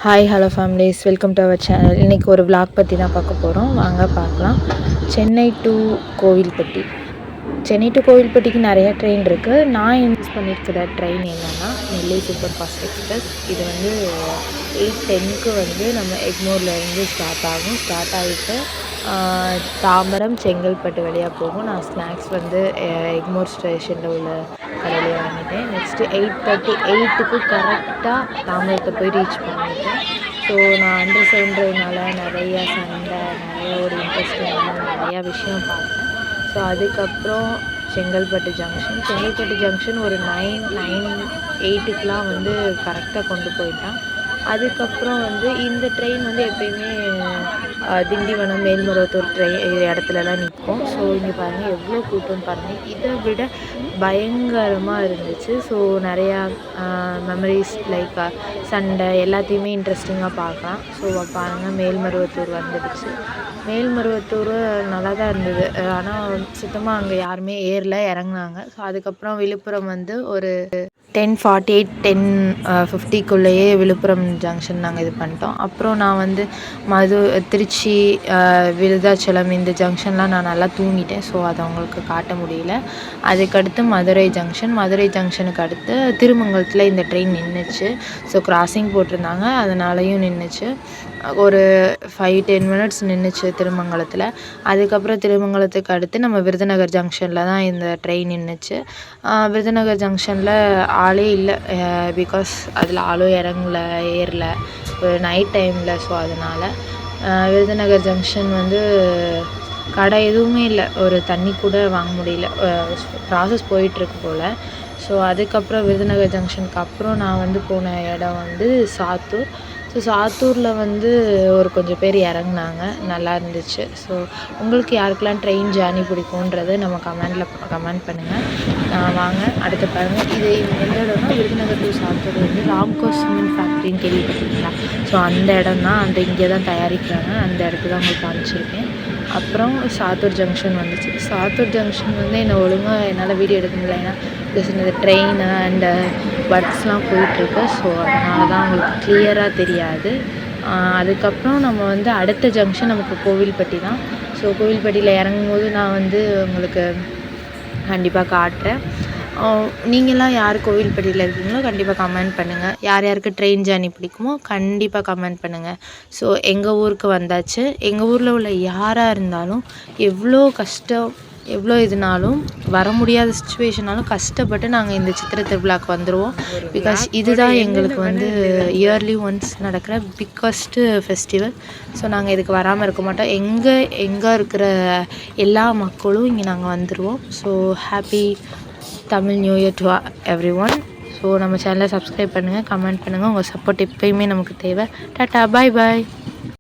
Hi hello families, welcome to our channel. இன்றைக்கி ஒரு vlog பற்றி தான் பார்க்க போகிறோம். வாங்க பார்க்கலாம். சென்னை டு கோவில்பட்டி. சென்னை டு கோவில்பட்டிக்கு நிறைய ட்ரெயின் இருக்குது. நான் யூஸ் பண்ணியிருக்கிற ட்ரெயின் என்னென்னா நெல்லை சூப்பர் ஃபாஸ்ட் எக்ஸ்பிரஸ். இது வந்து 8:10க்கு வந்து நம்ம எக்மோர்லேருந்து ஸ்டார்ட் ஆகும். ஸ்டார்ட் ஆகிட்டு தாம்பரம் செங்கல்பட்டு வழியாக போகும். நான் ஸ்நாக்ஸ் வந்து எக்மோர் ஸ்டேஷனில் உள்ள கடையில் வாங்கிட்டேன். நெக்ஸ்ட்டு 8:38க்கு கரெக்டாக தாம்பரத்தை போய் ரீச் பண்ணிட்டேன். ஸோ நான் அண்டர்ஸ்டாண்ட்றதுனால நிறையா சண்டை, நிறைய ஒரு இன்ட்ரெஸ்டிங்கான நிறையா விஷயம் பார்த்தேன். ஸோ அதுக்கப்புறம் செங்கல்பட்டு ஜங்ஷன் ஒரு 9:08க்குலாம் வந்து கரெக்டாக கொண்டு போயிட்டான். அதுக்கப்புறம் வந்து இந்த ட்ரெயின் வந்து எப்பயுமே திண்டிவனம், மேல்மருவத்தூர் இடத்துலலாம் நிற்கும். ஸோ இங்கே பாருங்கள் எவ்வளோ கூட்டம்னு பாருங்கள். இதை விட பயங்கரமாக இருந்துச்சு. ஸோ நிறையா மெமரிஸ் லைக் சண்டை எல்லாத்தையுமே இன்ட்ரெஸ்டிங்காக பார்க்கலாம். ஸோ பாருங்கள் மேல்மருவத்தூர் வந்துடுச்சு. மேல்மருவத்தூர் நல்லா தான் இருந்தது. ஆனால் சுத்தமாக அங்கே யாருமே ஏறல, இறங்குனாங்க. ஸோ அதுக்கப்புறம் விழுப்புரம் வந்து ஒரு 10:48 10:50க்குள்ளேயே விழுப்புரம் ஜங்ஷன் நாங்கள் இது பண்ணிட்டோம். அப்புறம் நான் வந்து திருச்சி, விருதாச்சலம் இந்த ஜங்ஷன்லாம் நான் நல்லா தூங்கிட்டேன். ஸோ அதை அவங்களுக்கு காட்ட முடியல. அதுக்கடுத்து மதுரை ஜங்ஷனுக்கு அடுத்து திருமங்கலத்தில் இந்த ட்ரெயின் நின்றுச்சு. ஸோ கிராசிங் போட்டிருந்தாங்க, அதனாலையும் நின்றுச்சு. ஒரு 5-10 மினிட்ஸ் நின்றுச்சு திருமங்கலத்தில். அதுக்கப்புறம் திருமங்கலத்துக்கு அடுத்து நம்ம விருதுநகர் ஜங்ஷனில் தான் இந்த ட்ரெயின் நின்றுச்சு. விருதுநகர் ஜங்ஷனில் ஆளே இல்லை, பிகாஸ் அதில் ஆளும் ஏறல ஒரு நைட் டைமில். ஸோ அதனால் விருதுநகர் ஜங்ஷன் வந்து கடை எதுவுமே இல்லை, ஒரு தண்ணி கூட வாங்க முடியல. ப்ராசஸ் போயிட்டுருக்கு போல். ஸோ அதுக்கப்புறம் விருதுநகர் ஜங்ஷனுக்கு அப்புறம் நான் வந்து போன இடம் வந்து சாத்தூர். ஸோ சாத்தூரில் வந்து ஒரு கொஞ்சம் பேர் இறங்குனாங்க, நல்லா இருந்துச்சு. ஸோ உங்களுக்கு யாருக்கெல்லாம் ட்ரெயின் ஜேர்னி பிடிக்குன்றதை நம்ம கமெண்ட் பண்ணுங்கள். வாங்க அடுத்து பாருங்கள். இது எந்த இடம்னா விருதுநகர் டு சாத்தூர் வந்து ராம்கோ சிமெண்ட் ஃபேக்ட்ரின்னு கேள்விப்பட்டிருக்கீங்களா? ஸோ அந்த இடம் தான், இங்கே தான் தயாரிக்கிறாங்க. அந்த இடத்துல தான் உங்களுக்கு காமிச்சிருக்கேன். அப்புறம் சாத்தூர் ஜங்ஷன் வந்துச்சு. சாத்தூர் ஜங்ஷன் வந்து என்னை ஒழுங்காக என்னால் வீடியோ எடுக்க முடியல, ஏன்னா ப்ளஸ் இந்த ட்ரெயின் அண்ட் பஸ்லாம் போயிட்டுருக்கு. ஸோ அதனால தான் உங்களுக்கு கிளியராக தெரியாது. அதுக்கப்புறம் நம்ம வந்து அடுத்த ஜங்ஷன் நமக்கு கோவில்பட்டி தான். ஸோ கோவில்பட்டியில் இறங்கும்போது நான் வந்து உங்களுக்கு கண்டிப்பாக காட்டுறேன். நீங்கள்லாம் யார் கோவில்பட்டியில் இருக்கீங்களோ கண்டிப்பாக கமெண்ட் பண்ணுங்கள். யார் யாருக்கு ட்ரெயின் ஜேர்னி பிடிக்குமோ கண்டிப்பாக கமெண்ட் பண்ணுங்கள். ஸோ எங்கள் ஊருக்கு வந்தாச்சு. எங்கள் ஊரில் உள்ள யாராக இருந்தாலும் எவ்வளோ கஷ்டம், எவ்வளோ இதுனாலும் வர முடியாத சுச்சுவேஷனாலும் கஷ்டப்பட்டு நாங்கள் இந்த சித்திரை திருவிழாவுக்கு வந்துடுவோம். பிகாஸ் இதுதான் எங்களுக்கு வந்து இயர்லி ஒன்ஸ் நடக்கிற பிக்கஸ்ட்டு ஃபெஸ்டிவல். ஸோ நாங்கள் இதுக்கு வராமல் இருக்க மாட்டோம். எங்கே இருக்கிற எல்லா மக்களும் இங்கே நாங்கள் வந்துடுவோம். So happy Tamil new year to everyone. So நம்ம சேனலை சப்ஸ்கிரைப் பண்ணுங்கள், கமெண்ட் பண்ணுங்கள். உங்கள் சப்போர்ட் எப்பயுமே நமக்கு தேவை. டாட்டா, பாய் பாய்.